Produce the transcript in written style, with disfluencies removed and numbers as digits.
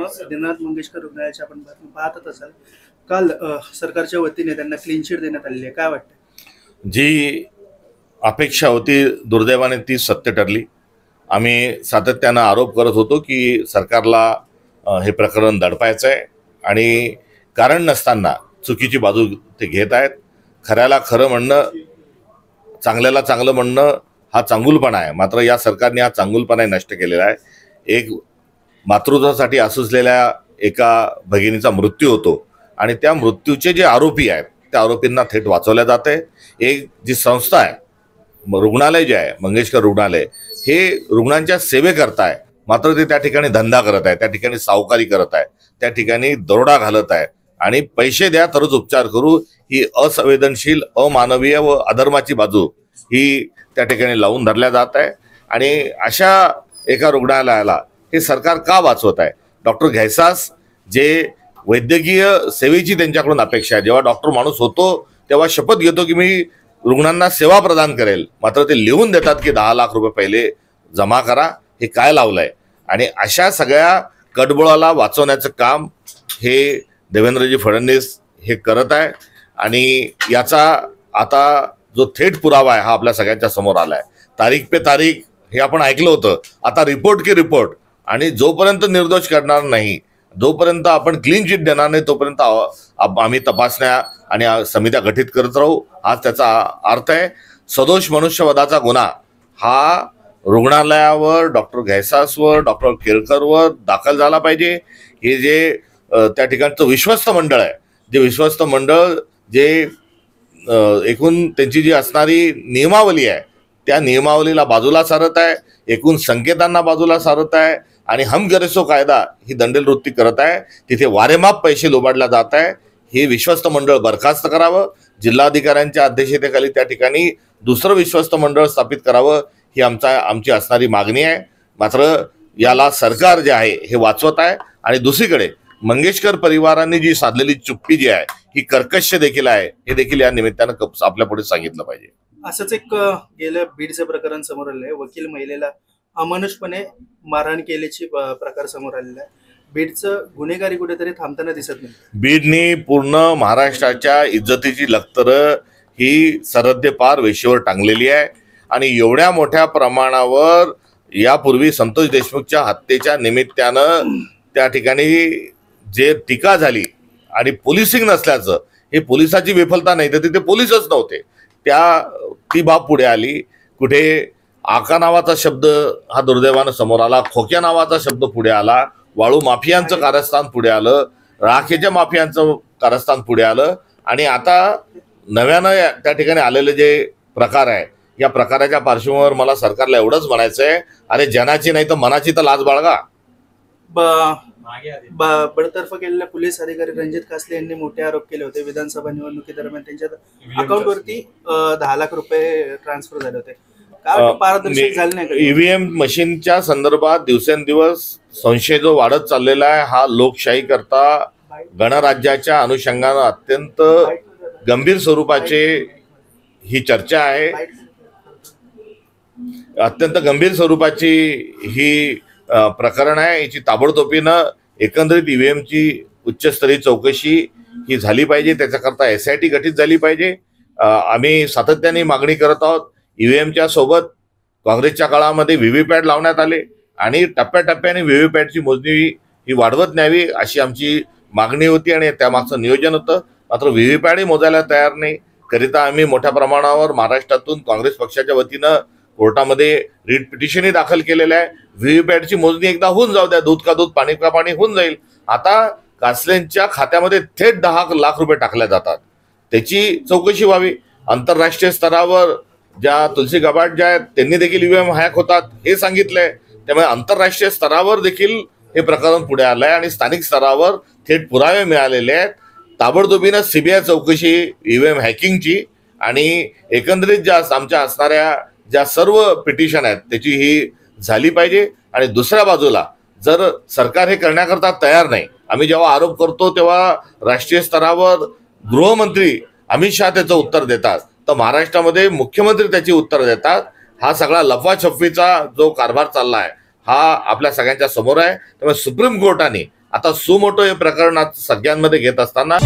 मित्रांनो, सिद्धनाथ मंगेशकर रुग्णालयाच्या आपण बातमी पाहतच असाल. काल सरकारच्या वतीने त्यांना क्लीन चिट देण्यात आलेली आहे. काय वाटतं? जी अपेक्षा होती दुर्दैवाने ती सत्य ठरली. आम्ही सातत्यानं आरोप करत होतो की सरकारला हे प्रकरण दडपायचं आहे आणि कारण नसताना चुकीची बाजू ते घेत आहेत. खऱ्याला खरं म्हणणं, चांगल्याला चांगलं म्हणणं हा चांगुलपणा आहे. मात्र या सरकारने हा चांगुलपणा नष्ट केलेला आहे. एक मातृत्वासाठी असुसलेल्या एका भगिनीचा मृत्यू होतो आणि त्या मृत्यूचे जे आरोपी आहेत त्या आरोपींना थेट वाचवल्या जाते. एक जी संस्था आहे, रुग्णालय जे आहे मंगेशकर रुग्णालय, हे रुग्णांच्या सेवेकरता आहे. मात्र ते त्या ठिकाणी धंदा करत आहे, त्या ठिकाणी सावकारी करत आहे, त्या ठिकाणी दरोडा घालत आहे आणि पैसे द्या तरच उपचार करू ही असंवेदनशील, अमानवीय व अधर्माची बाजू ही त्या ठिकाणी लावून धरल्या जात आहे. आणि अशा एका रुग्णालयाला हे सरकार का वाचवत आहे? डॉक्टर घैसास जे वैद्यकीय सेवेची त्यांच्याकडून अपेक्षा आहे, जेव्हा डॉक्टर माणूस होतो तेव्हा शपथ घेतो की मी रुग्णांना सेवा प्रदान करेल, मात्र ते लिहून देतात की 10 लाख रुपये पहिले जमा करा. हे काय लावलंय? आणि अशा सगळ्या कडबोळाला वाचवण्याचं काम हे देवेंद्रजी फडणवीस हे करत आहे. आणि याचा आता जो थेट पुरावा आहे हा आपल्या सगळ्यांच्या समोर आलाय. तारीख पे तारीख हे आपण ऐकलं होतं, आता रिपोर्ट की रिपोर्ट. आणि जोपर्यंत निर्दोष करणार नाही, जोपर्यंत आपण क्लीन चिट देणार नाही, तोपर्यंत आम्ही तपासण्या आणि समित्या गठीत करत राहू. हा त्याचा अर्थ आहे. सदोष मनुष्यवधाचा गुन्हा हा रुग्णालयावर, डॉक्टर घैसासवर, डॉक्टर केळकरवर दाखल झाला पाहिजे. हे जे त्या ठिकाणचं विश्वस्त मंडळ आहे, जे विश्वस्त मंडळ जे एकूण त्यांची जी असणारी नियमावली आहे त्या नियमावलीला बाजूला सारत आहे, एकूण संकेतांना बाजूला सारत आहे आणि हम करे सो कायदा ही दंडेल वृत्ती करत आहे. तिथे वारेमाप पैसे लोबाडल्या जात आहे. हे विश्वस्त मंडळ बरखास्त करावं. जिल्हाधिकाऱ्यांच्या अध्यक्षतेखाली त्या ठिकाणी दुसरं विश्वस्त मंडळ स्थापित करावं ही आमची असणारी मागणी आहे. मात्र याला सरकार जे आहे हे वाचवत आहे. आणि दुसरीकडे मंगेशकर परिवारांनी जी साधलेली चुप्पी जी आहे ही कर्कश देखील आहे, हे देखील या निमित्तानं आपल्या पुढे सांगितलं पाहिजे. असंच एक गेलं बीडचं प्रकरण समोर आलेलं आहे. वकील महिलेला अमानुषपणे मारहाण केल्याची प्रकार समोर आलेला आहे. बीडचं गुन्हेगारी कुठेतरी थांबताना दिसत नाही. बीडनी पूर्ण महाराष्ट्राच्या इज्जतीची लखतरं ही सरहद्दे पार वेशीवर टांगलेली आहे. आणि एवढ्या मोठ्या प्रमाणावर यापूर्वी संतोष देशमुखच्या हत्येच्या निमित्तानं त्या ठिकाणी जे टीका झाली आणि पोलिसिंग नसल्याचं, हे पोलिसाची विफलता नाही तर तिथे पोलीसच नव्हते, ती बाब पुढे आली. कुठे आका नावाचा शब्द हा दुर्दैवानं समोर आला, खोक्या नावाचा शब्द पुढे आला, वाळू माफियांचं कारस्थान पुढे आलं, राखेच्या माफियांचं कारस्थान पुढे आलं. आणि आता नव्यानं त्या ठिकाणी आलेले जे प्रकार आहे, या प्रकाराच्या पार्श्वभूमीवर मला सरकारला एवढंच म्हणायचं आहे, अरे जनाची नाही तर मनाची तर लाज बाळगा. बडतर्फ केलेल्या पोलीस अधिकारी रणजित कासले यांनी मोठे आरोप केले होते. विधानसभा निवडणुकीदरम्यान त्यांच्या अकाउंटवरती 10 लाख रुपये ट्रान्सफर झाले होते. पारदर्शक झाले नाही. ईव्हीएम मशीनच्या संदर्भात दिवसेंदिवस संशय जो वाढत चाललेला आहे, हा लोकशाही करता गणराज्याच्या अनुषंगानं अत्यंत गंभीर स्वरूपाची ही चर्चा आहे. अत्यंत गंभीर स्वरूपाची ही प्रकरण आहे. याची ताबडतोबीनं एकंदरीत ईव्हीएमची उच्चस्तरीय चौकशी ही झाली पाहिजे. त्याच्याकरता SIT गठीत झाली पाहिजे. आम्ही सातत्याने मागणी करत आहोत. ईव्हीएमच्या सोबत काँग्रेसच्या काळामध्ये व्हीव्हीपॅट लावण्यात आले आणि टप्प्याटप्प्याने व्हीव्हीपॅटची मोजणी ही वाढवत न्यावी अशी आमची मागणी होती आणि त्यामागचं नियोजन होतं. मात्र व्हीव्हीपॅटही मोजायला तयार नाही. करिता आम्ही मोठ्या प्रमाणावर महाराष्ट्रातून काँग्रेस पक्षाच्या वतीनं कोर्टामध्ये रिट पिटिशनही दाखल केलेलं आहे. व्हीव्हीपॅटची मोजणी एकदा होऊन जाऊ द्या, दूध का दूध पाणी का पाणी होऊन जाईल. आता कासलेंच्या खात्यामध्ये थेट 10 लाख रुपये टाकल्या जातात, त्याची चौकशी व्हावी. आंतरराष्ट्रीय स्तरावर ज्या तुलसी गबाट ज्या आहेत त्यांनी देखील ईव्हीएम हॅक होतात हे सांगितलंय. त्यामुळे आंतरराष्ट्रीय स्तरावर देखील हे प्रकरण पुढे आलंय आणि स्थानिक स्तरावर थेट पुरावे मिळालेले आहेत. ताबडतोबीनं CBI चौकशी ईव्हीएम हॅकिंगची आणि एकंदरीत ज्या आमच्या असणाऱ्या ज्या सर्व पिटिशन आहेत त्याची ही झाली पाहिजे. आणि दुसऱ्या बाजूला जर सरकार हे करण्याकरता तयार नाही, आम्ही जेव्हा आरोप करतो तेव्हा राष्ट्रीय स्तरावर गृहमंत्री अमित शहा त्याचं उत्तर देतात, तर महाराष्ट्रामध्ये मुख्यमंत्री त्याची उत्तर देतात. हा सगळा लफाछफीचा जो कारभार चालला आहे हा आपल्या सगळ्यांच्या समोर आहे. त्यामुळे सुप्रीम कोर्टाने आता सुमोटो हे प्रकरण आज सगळ्यांमध्ये घेत असताना